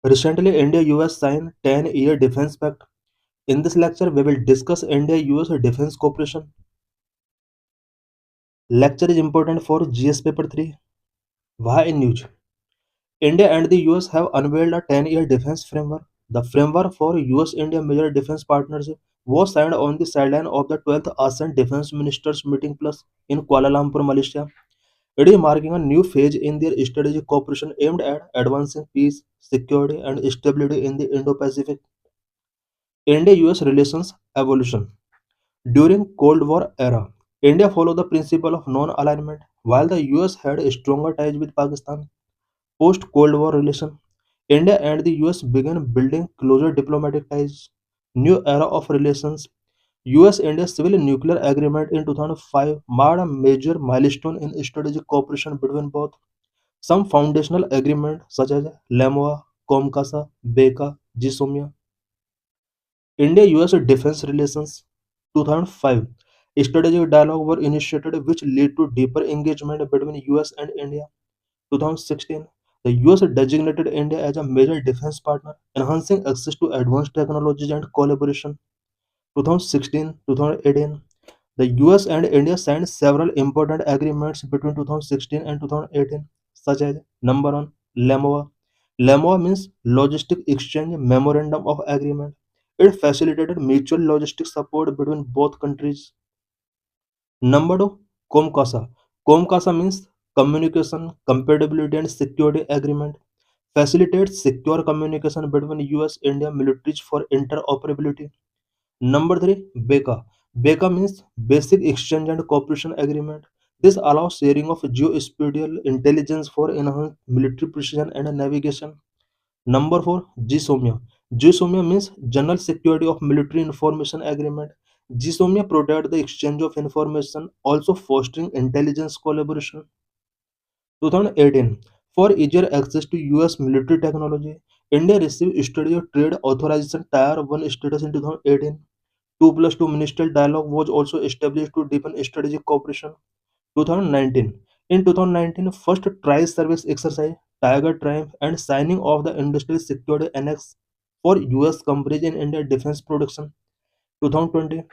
Recently, India-US signed 10-year defense pact. In this lecture, we will discuss India-US defense cooperation. Lecture is important for GS paper 3. Why in news? India and the US have unveiled a 10-year defense framework. The framework for US-India major defense partnership was signed on the sideline of the 12th ASEAN Defense Ministers Meeting Plus in Kuala Lumpur, Malaysia. It is marking a new phase in their strategic cooperation aimed at advancing peace, security, and stability in the Indo-Pacific. India-US relations evolution. During Cold War era, India followed the principle of non-alignment, while the US had stronger ties with Pakistan. Post-Cold War relation, India and the US began building closer diplomatic ties. New era of relations. US-India Civil Nuclear Agreement in 2005 marked a major milestone in strategic cooperation between both. Some foundational agreements such as LAMOA, COMCASA, BECA, GSOMIA. India-US defense relations 2005 strategic dialogue were initiated which led to deeper engagement between US and India. 2016 the US designated India as a major defense partner, enhancing access to advanced technologies and collaboration. 2016-2018 the US and India signed several important agreements between 2016 and 2018, such as number one, LAMOA. LAMOA means Logistic Exchange Memorandum of Agreement. It facilitated mutual logistic support between both countries. Number two, COMCASA. COMCASA means Communication, Compatibility and Security Agreement. Facilitates secure communication between US India militaries for interoperability. Number three, BECA. BECA means Basic Exchange and Cooperation Agreement. This allows sharing of geospatial intelligence for enhanced military precision and navigation. Number four, GSOMIA. GSOMIA means General Security of Military Information Agreement. GSOMIA protects the exchange of information, also fostering intelligence collaboration. 2018. For easier access to US military technology, India received Study of Trade Authorization Tier 1 status in 2018. 2 plus 2 ministerial dialogue was also established to deepen strategic cooperation. 2019. In 2019, first tri-service exercise, Tiger Triumph, and signing of the Industrial Security Annex for US companies in India defense production. 2020.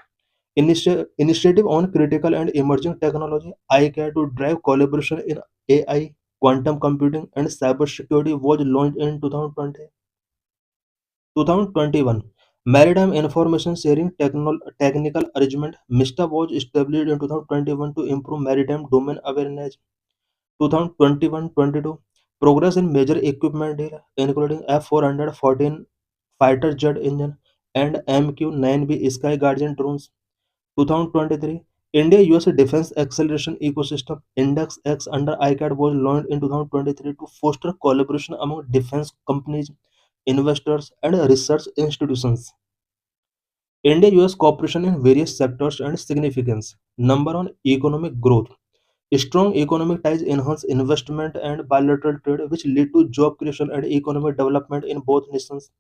Initiative on critical and emerging technology, ICAR, to drive collaboration in AI, quantum computing, and cybersecurity was launched in 2020. 2021 Maritime Information Sharing Technical Arrangement MISTA was established in 2021 to improve maritime domain awareness. 2021-22 Progress in major equipment deal, including F414 fighter jet engine and MQ-9B Sky Guardian drones. 2023 India-US Defense Acceleration Ecosystem Index X under ICAT was launched in 2023 to foster collaboration among defense companies, investors, and research institutions. India-US cooperation in various sectors and significance. Number one, economic growth. Strong economic ties enhance investment and bilateral trade, which lead to job creation and economic development in both nations.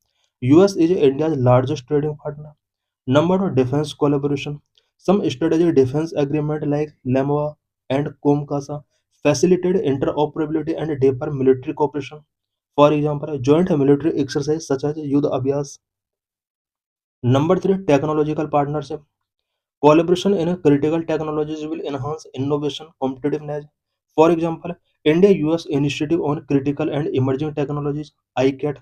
US is India's largest trading partner. Number two, defense collaboration. Some strategic defense agreements like LAMOA and COMCASA facilitate interoperability and deeper military cooperation. For example, joint military exercises such as Yudh Abhyas. Number three, technological partnership. Collaboration in critical technologies will enhance innovation competitiveness. For example, India-US Initiative on Critical and Emerging Technologies (ICAT).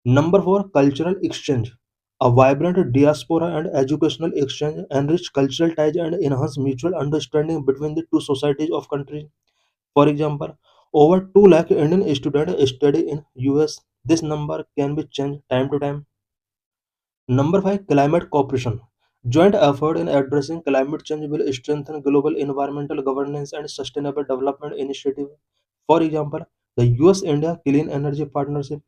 Number four, cultural exchange. A vibrant diaspora and educational exchange enrich cultural ties and enhance mutual understanding between the two societies of countries. For example, over 2 lakh Indian students study in US. This number can be changed time to time. Number 5, climate cooperation. Joint effort in addressing climate change will strengthen global environmental governance and sustainable development initiative. For example, the US-India Clean Energy Partnership.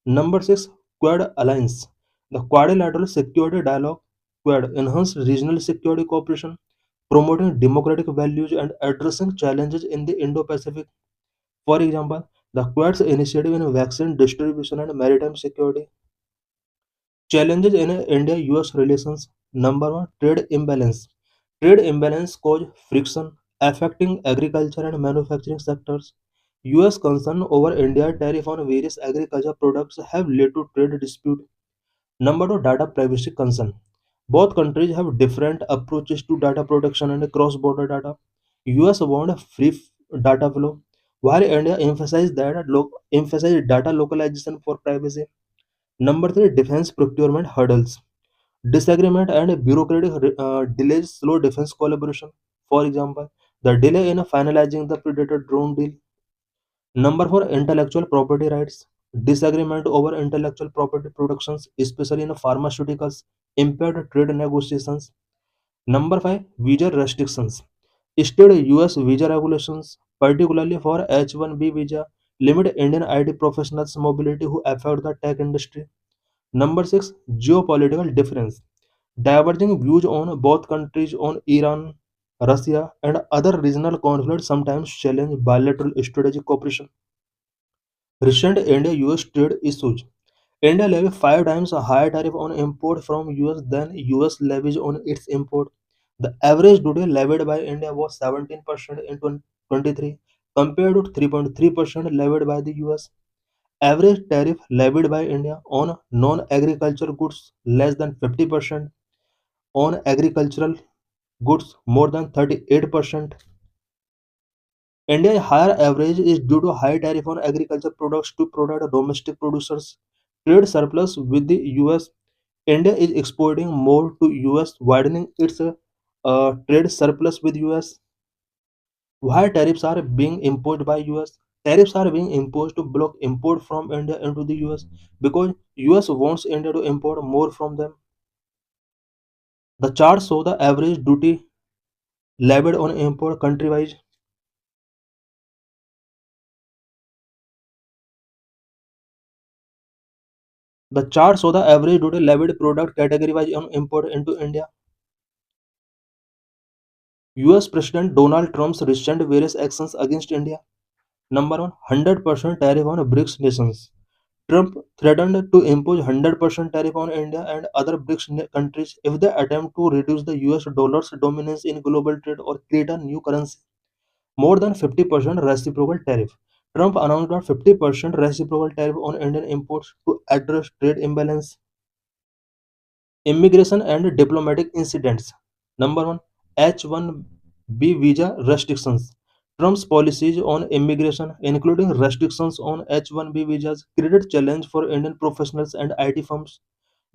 Number 6, Quad Alliance. The Quadrilateral Security Dialogue Quad enhance regional security cooperation, promoting democratic values and addressing challenges in the Indo-Pacific. For example, the Quad's initiative in vaccine distribution and maritime security. Challenges in India-US relations. Number one, trade imbalance. Trade imbalance cause friction affecting agriculture and manufacturing sectors. US concern over India tariff on various agriculture products have led to trade dispute. Number two, data privacy concern. Both countries have different approaches to data protection and cross-border data. US want a free data flow, while India emphasize data localization for privacy. Number three, defense procurement hurdles. Disagreement and bureaucratic delays slow defense collaboration. For example, the delay in finalizing the Predator drone deal. Number four, intellectual property rights. Disagreement over intellectual property protections, especially in pharmaceuticals, impaired trade negotiations. Number five, visa restrictions. State US visa regulations, particularly for H-1B visa, limit Indian IT professionals' mobility who affect the tech industry. Number six, geopolitical difference. Diverging views on both countries on Iran, Russia, and other regional conflicts sometimes challenge bilateral strategic cooperation. Recent India-US trade issues. India levies five times a higher tariff on import from US than US levies on its import. The average duty levied by India was 17% in 2023 compared to 3.3% levied by the US. Average tariff levied by India on non-agricultural goods less than 50%, on agricultural goods more than 38%. India's higher average is due to high tariff on agriculture products to protect domestic producers. Trade surplus with the US. India is exporting more to US, widening its trade surplus with US. Why tariffs are being imposed by US? Tariffs are being imposed to block import from India into the US because US wants India to import more from them. The chart show the average duty levied on import country-wise. The chart show the average duty levied product category-wise on import into India. US President Donald Trump's recent various actions against India. Number one, 100% tariff on BRICS nations. Trump threatened to impose 100% tariff on India and other BRICS countries if they attempt to reduce the US dollar's dominance in global trade or create a new currency. More than 50% reciprocal tariff. Trump announced a 50% reciprocal tariff on Indian imports to address trade imbalance. Immigration and diplomatic incidents. Number one, H-1B visa restrictions. Trump's policies on immigration, including restrictions on H-1B visas, created challenge for Indian professionals and IT firms.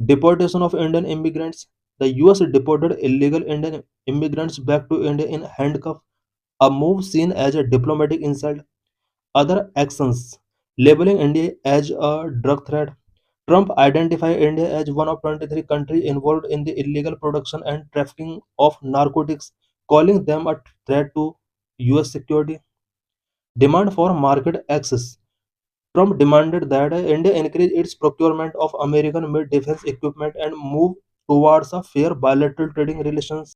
Deportation of Indian immigrants. The US deported illegal Indian immigrants back to India in handcuffs, a move seen as a diplomatic insult. Other actions. Labeling India as a drug threat. Trump identified India as one of 23 countries involved in the illegal production and trafficking of narcotics, calling them a threat to US security. Demand for market access. Trump demanded that India increase its procurement of American made defense equipment and move towards a fair bilateral trading relations.